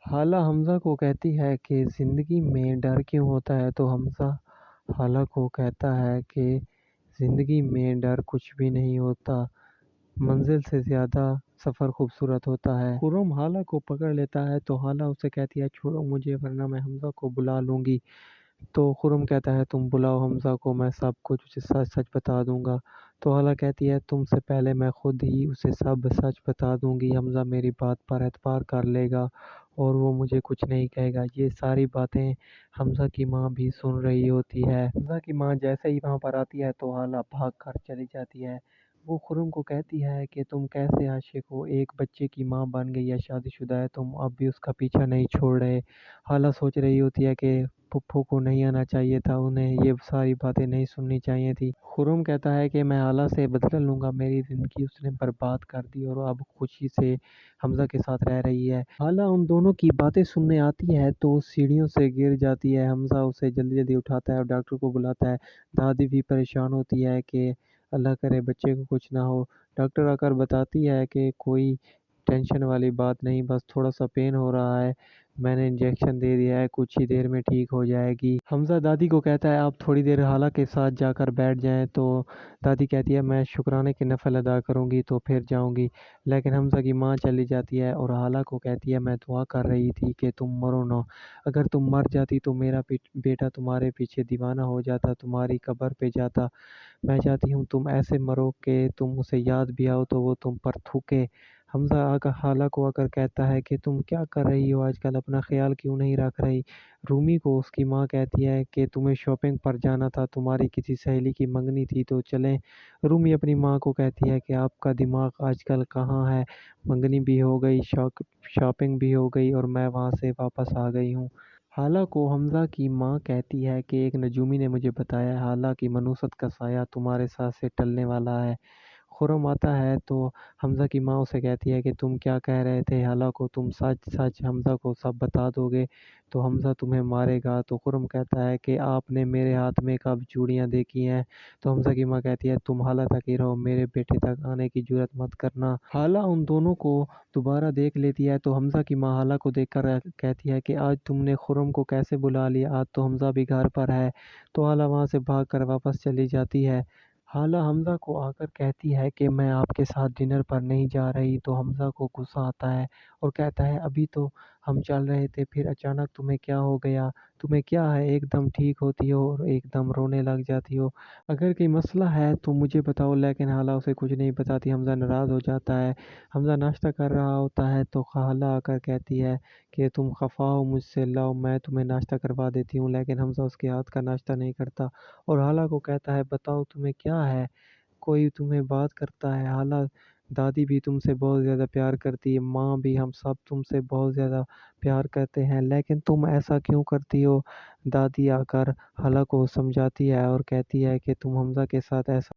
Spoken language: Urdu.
حالہ حمزہ کو کہتی ہے کہ زندگی میں ڈر کیوں ہوتا ہے، تو حمزہ حالہ کو کہتا ہے کہ زندگی میں ڈر کچھ بھی نہیں ہوتا، منزل سے زیادہ سفر خوبصورت ہوتا ہے۔ خرم حالہ کو پکڑ لیتا ہے تو حالہ اسے کہتی ہے چھوڑو مجھے ورنہ میں حمزہ کو بلا لوں گی۔ تو خرم کہتا ہے تم بلاؤ حمزہ کو، میں سب کچھ اسے سچ سچ بتا دوں گا۔ تو حالہ کہتی ہے تم سے پہلے میں خود ہی اسے سب سچ بتا دوں گی، حمزہ میری بات پر اعتبار کر لے گا اور وہ مجھے کچھ نہیں کہے گا۔ یہ ساری باتیں حمزہ کی ماں بھی سن رہی ہوتی ہے۔ حمزہ کی ماں جیسے ہی وہاں پر آتی ہے تو حالہ بھاگ کر چلی جاتی ہے۔ وہ خرم کو کہتی ہے کہ تم کیسے عاشق ہو، ایک بچے کی ماں بن گئی ہے، شادی شدہ ہے، تم اب بھی اس کا پیچھا نہیں چھوڑ رہے۔ حالہ سوچ رہی ہوتی ہے کہ پھپھو کو نہیں آنا چاہیے تھا، انہیں یہ ساری باتیں نہیں سننی چاہیے تھی۔ خرم کہتا ہے کہ میں حالہ سے بدلہ لوں گا، میری زندگی اس نے برباد کر دی اور اب خوشی سے حمزہ کے ساتھ رہ رہی ہے۔ حالہ ان دونوں کی باتیں سننے آتی ہے تو سیڑھیوں سے گر جاتی ہے، حمزہ اسے جلدی جلدی اٹھاتا ہے اور ڈاکٹر کو بلاتا ہے۔ دادی بھی پریشان ہوتی ہے کہ اللہ کرے بچے کو کچھ نہ ہو۔ ڈاکٹر آ کر بتاتی ہے کہ کوئی ٹینشن والی بات نہیں، بس تھوڑا سا پین ہو رہا ہے، میں نے انجیکشن دے دیا ہے، کچھ ہی دیر میں ٹھیک ہو جائے گی۔ حمزہ دادی کو کہتا ہے آپ تھوڑی دیر حالہ کے ساتھ جا کر بیٹھ جائیں، تو دادی کہتی ہے میں شکرانے کے نفل ادا کروں گی تو پھر جاؤں گی، لیکن حمزہ کی ماں چلی جاتی ہے اور حالہ کو کہتی ہے میں دعا کر رہی تھی کہ تم مرو نہ، اگر تم مر جاتی تو میرا بیٹا تمہارے پیچھے دیوانہ ہو جاتا، تمہاری قبر پہ جاتا، میں چاہتی ہوں تم ایسے مرو کہ تم اسے یاد بھی آؤ تو وہ تم پر تھوکے۔ حمزہ حالہ کو آ کر کہتا ہے کہ تم کیا کر رہی ہو آج کل، اپنا خیال کیوں نہیں رکھ رہی۔ رومی کو اس کی ماں کہتی ہے کہ تمہیں شاپنگ پر جانا تھا، تمہاری کسی سہیلی کی منگنی تھی تو چلیں۔ رومی اپنی ماں کو کہتی ہے کہ آپ کا دماغ آج کل کہاں ہے، منگنی بھی ہو گئی، شاپنگ بھی ہو گئی اور میں وہاں سے واپس آ گئی ہوں۔ حالہ کو حمزہ کی ماں کہتی ہے کہ ایک نجومی نے مجھے بتایا ہے حالہ کی منوست کا سایہ تمہارے ساتھ سے ٹلنے والا ہے۔ خرم آتا ہے تو حمزہ کی ماں اسے کہتی ہے کہ تم کیا کہہ رہے تھے حالہ کو، تم سچ سچ حمزہ کو سب بتا دو گے تو حمزہ تمہیں مارے گا۔ تو خرم کہتا ہے کہ آپ نے میرے ہاتھ میں کب چوڑیاں دیکھی ہیں۔ تو حمزہ کی ماں کہتی ہے تم حالہ تک ہی رہو، میرے بیٹے تک آنے کی جرات مت کرنا۔ حالہ ان دونوں کو دوبارہ دیکھ لیتی ہے تو حمزہ کی ماں حالہ کو دیکھ کر کہتی ہے کہ آج تم نے خرم کو کیسے بلا لیا، آج تو حمزہ بھی گھر پر ہے۔ تو حالہ وہاں سے بھاگ کر واپس چلی جاتی ہے۔ حالہ حمزہ کو آ کر کہتی ہے کہ میں آپ کے ساتھ ڈنر پر نہیں جا رہی، تو حمزہ کو غصہ آتا ہے اور کہتا ہے ابھی تو ہم چل رہے تھے، پھر اچانک تمہیں کیا ہو گیا، تمہیں کیا ہے، ایک دم ٹھیک ہوتی ہو اور ایک دم رونے لگ جاتی ہو، اگر کوئی مسئلہ ہے تو مجھے بتاؤ۔ لیکن حالہ اسے کچھ نہیں بتاتی، حمزہ ناراض ہو جاتا ہے۔ حمزہ ناشتہ کر رہا ہوتا ہے تو حالہ آ کر کہتی ہے کہ تم خفا ہو مجھ سے، لاؤ میں تمہیں ناشتہ کروا دیتی ہوں، لیکن حمزہ اس کے ہاتھ کا ناشتہ نہیں کرتا اور حالہ کو کہتا ہے بتاؤ تمہیں کیا ہے، کوئی تمہیں بات کرتا ہے، حالہ دادی بھی تم سے بہت زیادہ پیار کرتی ہے، ماں بھی، ہم سب تم سے بہت زیادہ پیار کرتے ہیں، لیکن تم ایسا کیوں کرتی ہو۔ دادی آ کر حالہ کو سمجھاتی ہے اور کہتی ہے کہ تم حمزہ کے ساتھ ایسا